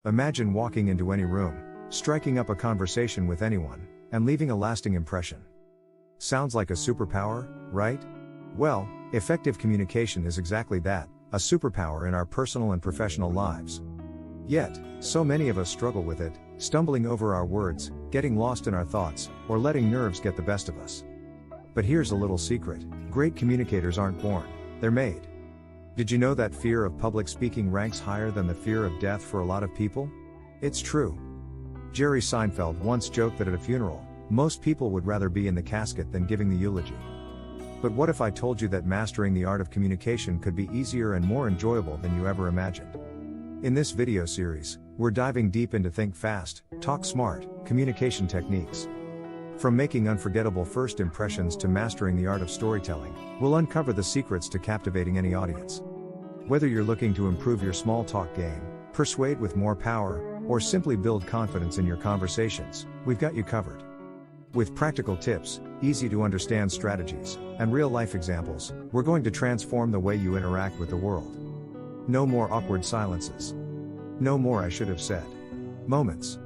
Imagine walking into any room, striking up a conversation with anyone, and leaving a lasting impression. Sounds like a superpower, right? Well, effective communication is exactly that, a superpower in our personal and professional lives. Yet, so many of us struggle with it, stumbling over our words, getting lost in our thoughts, or letting nerves get the best of us. But here's a little secret: great communicators aren't born, they're made. Did you know that fear of public speaking ranks higher than the fear of death for a lot of people? It's true. Jerry Seinfeld once joked that at a funeral, most people would rather be in the casket than giving the eulogy. But what if I told you that mastering the art of communication could be easier and more enjoyable than you ever imagined? In this video series, we're diving deep into Think Fast, Talk Smart communication techniques. From making unforgettable first impressions to mastering the art of storytelling, we'll uncover the secrets to captivating any audience. Whether you're looking to improve your small talk game, persuade with more power, or simply build confidence in your conversations, we've got you covered. With practical tips, easy to understand strategies, and real-life examples, we're going to transform the way you interact with the world. No more awkward silences. No more "I should have said" moments.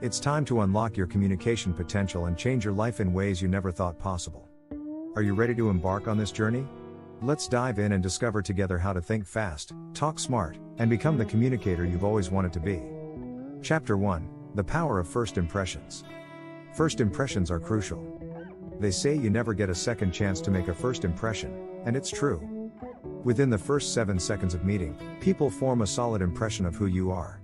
It's time to unlock your communication potential and change your life in ways you never thought possible. Are you ready to embark on this journey? Let's dive in and discover together how to think fast, talk smart, and become the communicator you've always wanted to be. Chapter 1: The Power of First Impressions. First impressions are crucial. They say you never get a second chance to make a first impression, and it's true. Within the first 7 seconds of meeting, people form a solid impression of who you are.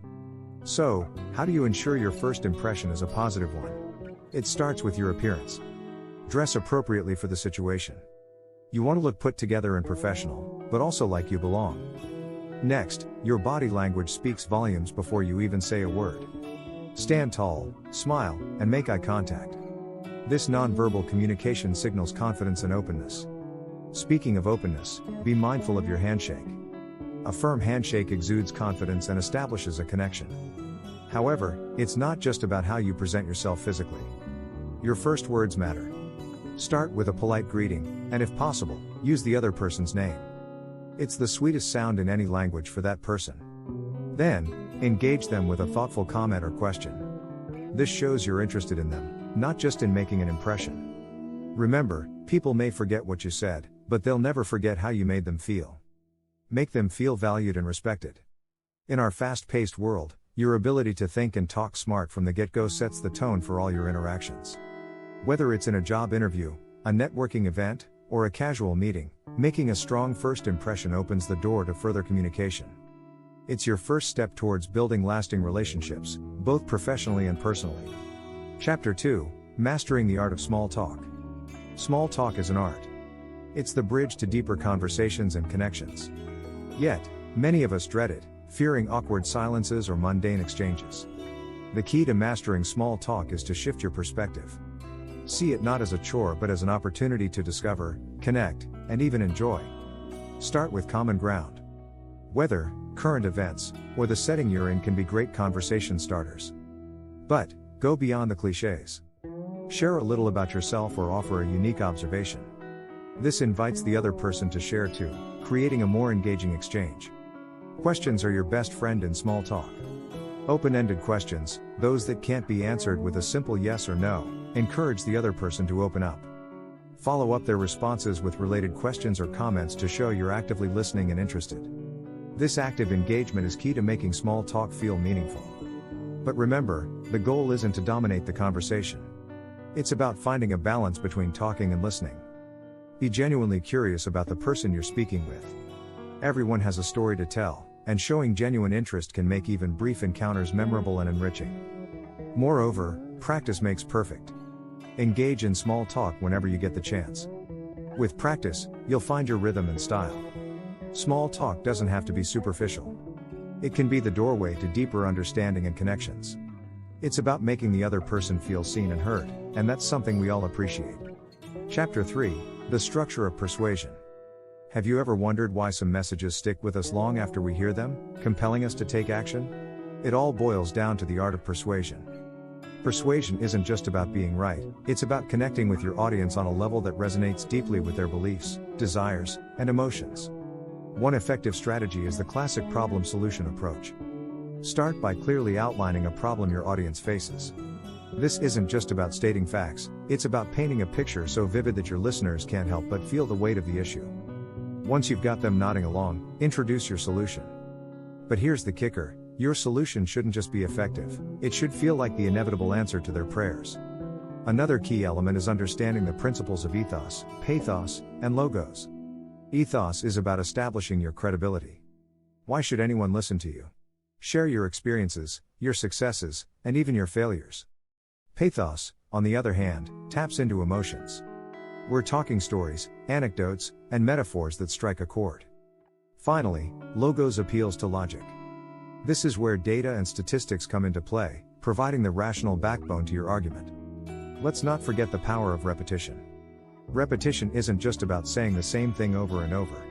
So, how do you ensure your first impression is a positive one? It starts with your appearance. Dress appropriately for the situation. You want to look put together and professional, but also like you belong. Next, your body language speaks volumes before you even say a word. Stand tall, smile, and make eye contact. This non-verbal communication signals confidence and openness. Speaking of openness, be mindful of your handshake. A firm handshake exudes confidence and establishes a connection. However, it's not just about how you present yourself physically. Your first words matter. Start with a polite greeting, and if possible, use the other person's name. It's the sweetest sound in any language for that person. Then, engage them with a thoughtful comment or question. This shows you're interested in them, not just in making an impression. Remember, people may forget what you said, but they'll never forget how you made them feel. Make them feel valued and respected. In our fast-paced world, your ability to think and talk smart from the get-go sets the tone for all your interactions. Whether it's in a job interview, a networking event, or a casual meeting, making a strong first impression opens the door to further communication. It's your first step towards building lasting relationships, both professionally and personally. Chapter 2: Mastering the Art of Small Talk. Small talk is an art. It's the bridge to deeper conversations and connections. Yet, many of us dread it, fearing awkward silences or mundane exchanges. The key to mastering small talk is to shift your perspective. See it not as a chore but as an opportunity to discover, connect, and even enjoy. Start with common ground. Weather, current events, or the setting you're in can be great conversation starters. But, go beyond the cliches. Share a little about yourself or offer a unique observation. This invites the other person to share too, creating a more engaging exchange. Questions are your best friend in small talk. Open-ended questions, those that can't be answered with a simple yes or no, encourage the other person to open up. Follow up their responses with related questions or comments to show you're actively listening and interested. This active engagement is key to making small talk feel meaningful. But remember, the goal isn't to dominate the conversation. It's about finding a balance between talking and listening. Be genuinely curious about the person you're speaking with. Everyone has a story to tell, and showing genuine interest can make even brief encounters memorable and enriching. Moreover, practice makes perfect. Engage in small talk whenever you get the chance. With practice, you'll find your rhythm and style. Small talk doesn't have to be superficial. It can be the doorway to deeper understanding and connections. It's about making the other person feel seen and heard, and that's something we all appreciate. Chapter 3: The Structure of Persuasion. Have you ever wondered why some messages stick with us long after we hear them, compelling us to take action? It all boils down to the art of persuasion. Persuasion isn't just about being right, it's about connecting with your audience on a level that resonates deeply with their beliefs, desires, and emotions. One effective strategy is the classic problem-solution approach. Start by clearly outlining a problem your audience faces. This isn't just about stating facts, it's about painting a picture so vivid that your listeners can't help but feel the weight of the issue. Once you've got them nodding along, introduce your solution. But here's the kicker, your solution shouldn't just be effective, it should feel like the inevitable answer to their prayers. Another key element is understanding the principles of ethos, pathos, and logos. Ethos is about establishing your credibility. Why should anyone listen to you? Share your experiences, your successes, and even your failures. Pathos, on the other hand, taps into emotions. We're talking stories, anecdotes, and metaphors that strike a chord. Finally, logos appeals to logic. This is where data and statistics come into play, providing the rational backbone to your argument. Let's not forget the power of repetition. Repetition isn't just about saying the same thing over and over.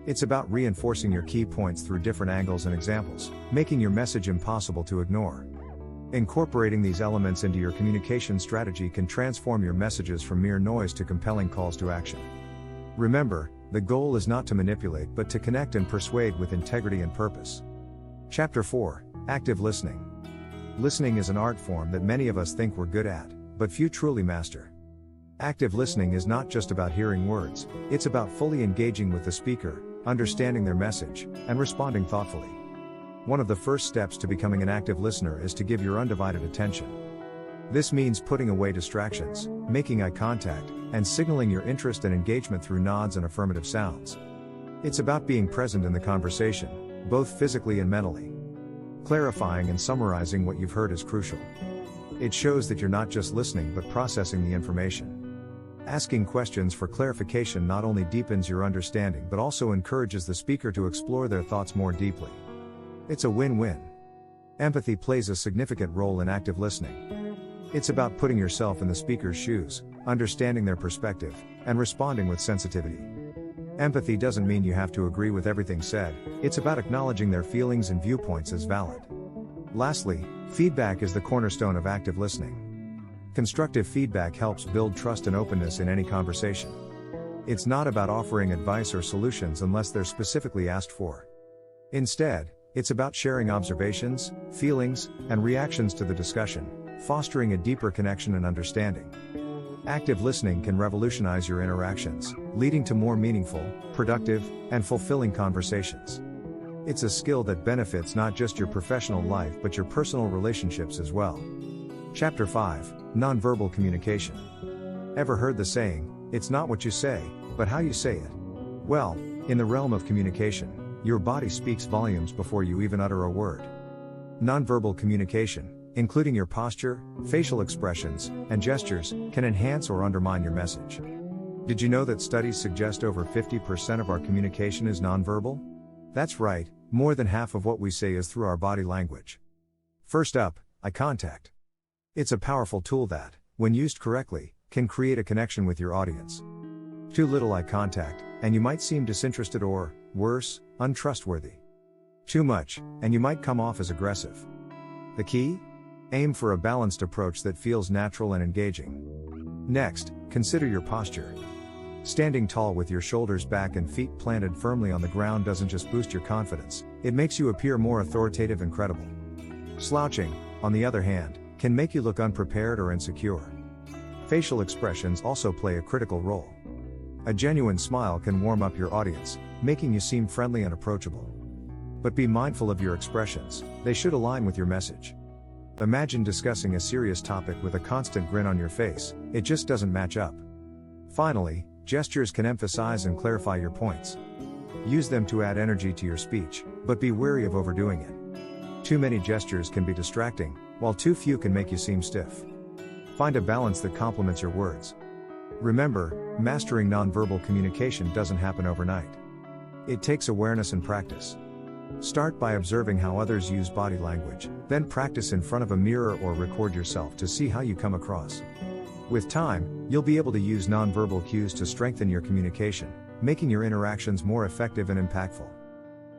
It's about reinforcing your key points through different angles and examples, making your message impossible to ignore. Incorporating these elements into your communication strategy can transform your messages from mere noise to compelling calls to action. Remember, the goal is not to manipulate but to connect and persuade with integrity and purpose. Chapter 4: Active Listening. Listening is an art form that many of us think we're good at, but few truly master. Active listening is not just about hearing words, it's about fully engaging with the speaker, understanding their message, and responding thoughtfully. One of the first steps to becoming an active listener is to give your undivided attention. This means putting away distractions, making eye contact, and signaling your interest and engagement through nods and affirmative sounds. It's about being present in the conversation, both physically and mentally. Clarifying and summarizing what you've heard is crucial. It shows that you're not just listening but processing the information. Asking questions for clarification not only deepens your understanding but also encourages the speaker to explore their thoughts more deeply. It's a win-win. Empathy plays a significant role in active listening. It's about putting yourself in the speaker's shoes, understanding their perspective, and responding with sensitivity. Empathy doesn't mean you have to agree with everything said, it's about acknowledging their feelings and viewpoints as valid. Lastly, feedback is the cornerstone of active listening. Constructive feedback helps build trust and openness in any conversation. It's not about offering advice or solutions unless they're specifically asked for. Instead, it's about sharing observations, feelings, and reactions to the discussion, fostering a deeper connection and understanding. Active listening can revolutionize your interactions, leading to more meaningful, productive, and fulfilling conversations. It's a skill that benefits not just your professional life but your personal relationships as well. Chapter 5: Nonverbal Communication. Ever heard the saying, "It's not what you say, but how you say it"? Well, in the realm of communication, your body speaks volumes before you even utter a word. Nonverbal communication, including your posture, facial expressions, and gestures, can enhance or undermine your message. Did you know that studies suggest over 50% of our communication is nonverbal? That's right, more than half of what we say is through our body language. First up, eye contact. It's a powerful tool that, when used correctly, can create a connection with your audience. Too little eye contact, and you might seem disinterested or, worse, untrustworthy. Too much, and you might come off as aggressive. The key? Aim for a balanced approach that feels natural and engaging. Next, consider your posture. Standing tall with your shoulders back and feet planted firmly on the ground doesn't just boost your confidence, it makes you appear more authoritative and credible. Slouching, on the other hand, can make you look unprepared or insecure. Facial expressions also play a critical role. A genuine smile can warm up your audience, making you seem friendly and approachable. But be mindful of your expressions, they should align with your message. Imagine discussing a serious topic with a constant grin on your face, it just doesn't match up. Finally, gestures can emphasize and clarify your points. Use them to add energy to your speech, but be wary of overdoing it. Too many gestures can be distracting, while too few can make you seem stiff. Find a balance that complements your words. Remember, mastering nonverbal communication doesn't happen overnight. It takes awareness and practice. Start by observing how others use body language, then practice in front of a mirror or record yourself to see how you come across. With time, you'll be able to use nonverbal cues to strengthen your communication, making your interactions more effective and impactful.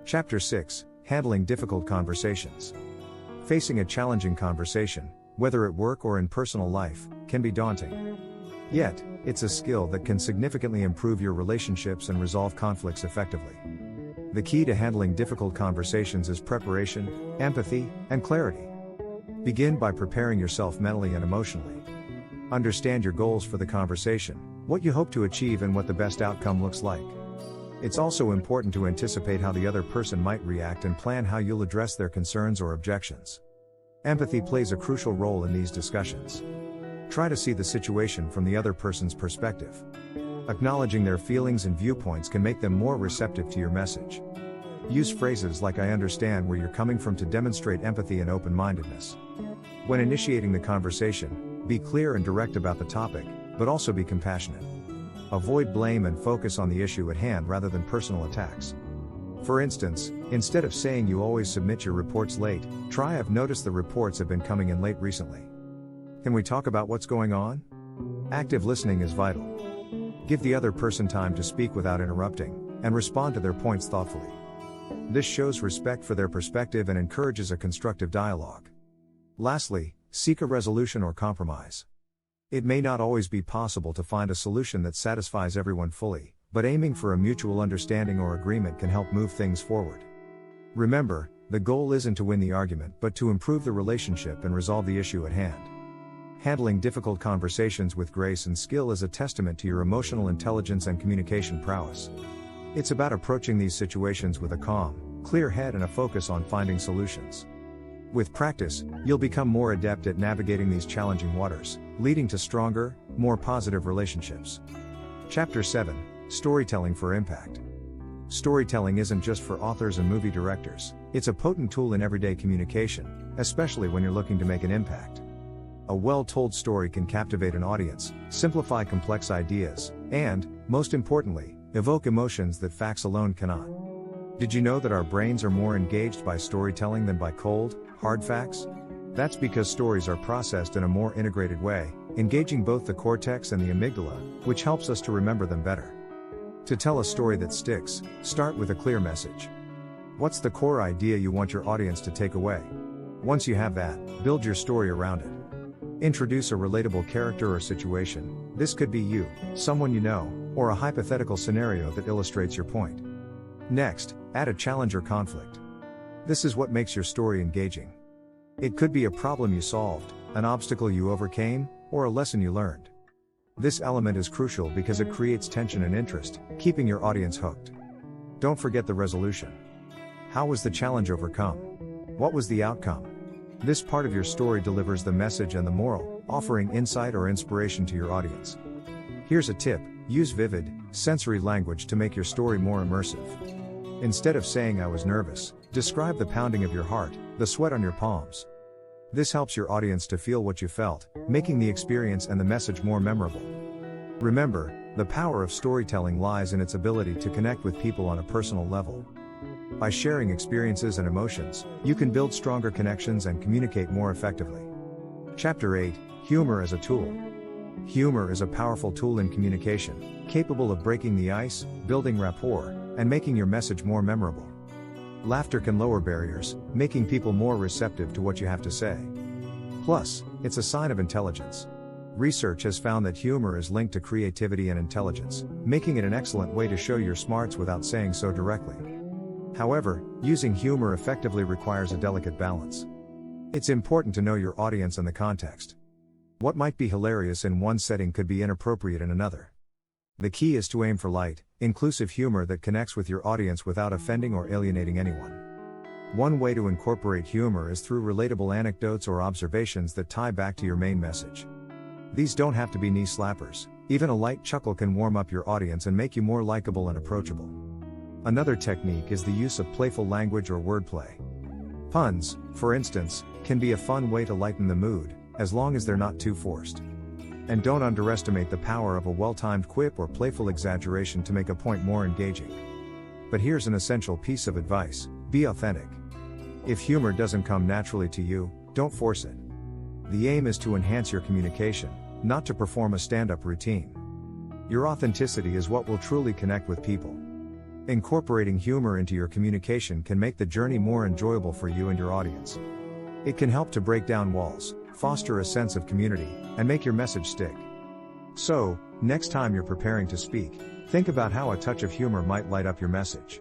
Chapter 6: Handling Difficult Conversations. Facing a challenging conversation, whether at work or in personal life, can be daunting. Yet, it's a skill that can significantly improve your relationships and resolve conflicts effectively. The key to handling difficult conversations is preparation, empathy, and clarity. Begin by preparing yourself mentally and emotionally. Understand your goals for the conversation, what you hope to achieve, and what the best outcome looks like. It's also important to anticipate how the other person might react and plan how you'll address their concerns or objections. Empathy plays a crucial role in these discussions. Try to see the situation from the other person's perspective. Acknowledging their feelings and viewpoints can make them more receptive to your message. Use phrases like "I understand where you're coming from" to demonstrate empathy and open-mindedness. When initiating the conversation, be clear and direct about the topic, but also be compassionate. Avoid blame and focus on the issue at hand rather than personal attacks. For instance, instead of saying "you always submit your reports late," try "I've noticed the reports have been coming in late recently. Can we talk about what's going on?" Active listening is vital. Give the other person time to speak without interrupting, and respond to their points thoughtfully. This shows respect for their perspective and encourages a constructive dialogue. Lastly, seek a resolution or compromise. It may not always be possible to find a solution that satisfies everyone fully, but aiming for a mutual understanding or agreement can help move things forward. Remember, the goal isn't to win the argument but to improve the relationship and resolve the issue at hand. Handling difficult conversations with grace and skill is a testament to your emotional intelligence and communication prowess. It's about approaching these situations with a calm, clear head and a focus on finding solutions. With practice, you'll become more adept at navigating these challenging waters, leading to stronger, more positive relationships. Chapter 7: Storytelling for Impact. Storytelling isn't just for authors and movie directors, it's a potent tool in everyday communication, especially when you're looking to make an impact. A well-told story can captivate an audience, simplify complex ideas, and, most importantly, evoke emotions that facts alone cannot. Did you know that our brains are more engaged by storytelling than by cold, hard facts? That's because stories are processed in a more integrated way, engaging both the cortex and the amygdala, which helps us to remember them better. To tell a story that sticks, start with a clear message. What's the core idea you want your audience to take away? Once you have that, build your story around it. Introduce a relatable character or situation. This could be you, someone you know, or a hypothetical scenario that illustrates your point. Next, add a challenge or conflict. This is what makes your story engaging. It could be a problem you solved, an obstacle you overcame, or a lesson you learned. This element is crucial because it creates tension and interest, keeping your audience hooked. Don't forget the resolution. How was the challenge overcome? What was the outcome? This part of your story delivers the message and the moral, offering insight or inspiration to your audience. Here's a tip: use vivid, sensory language to make your story more immersive. Instead of saying "I was nervous," describe the pounding of your heart, the sweat on your palms. This helps your audience to feel what you felt, making the experience and the message more memorable. Remember, the power of storytelling lies in its ability to connect with people on a personal level. By sharing experiences and emotions, you can build stronger connections and communicate more effectively. Chapter 8: Humor as a Tool. Humor is a powerful tool in communication, capable of breaking the ice, building rapport, and making your message more memorable. Laughter can lower barriers, making people more receptive to what you have to say. Plus, it's a sign of intelligence. Research has found that humor is linked to creativity and intelligence, making it an excellent way to show your smarts without saying so directly. However, using humor effectively requires a delicate balance. It's important to know your audience and the context. What might be hilarious in one setting could be inappropriate in another. The key is to aim for light, inclusive humor that connects with your audience without offending or alienating anyone. One way to incorporate humor is through relatable anecdotes or observations that tie back to your main message. These don't have to be knee slappers. Even a light chuckle can warm up your audience and make you more likable and approachable. Another technique is the use of playful language or wordplay. Puns, for instance, can be a fun way to lighten the mood, as long as they're not too forced. And don't underestimate the power of a well-timed quip or playful exaggeration to make a point more engaging. But here's an essential piece of advice: be authentic. If humor doesn't come naturally to you, don't force it. The aim is to enhance your communication, not to perform a stand-up routine. Your authenticity is what will truly connect with people. Incorporating humor into your communication can make the journey more enjoyable for you and your audience. It can help to break down walls, foster a sense of community, and make your message stick. So, next time you're preparing to speak, think about how a touch of humor might light up your message.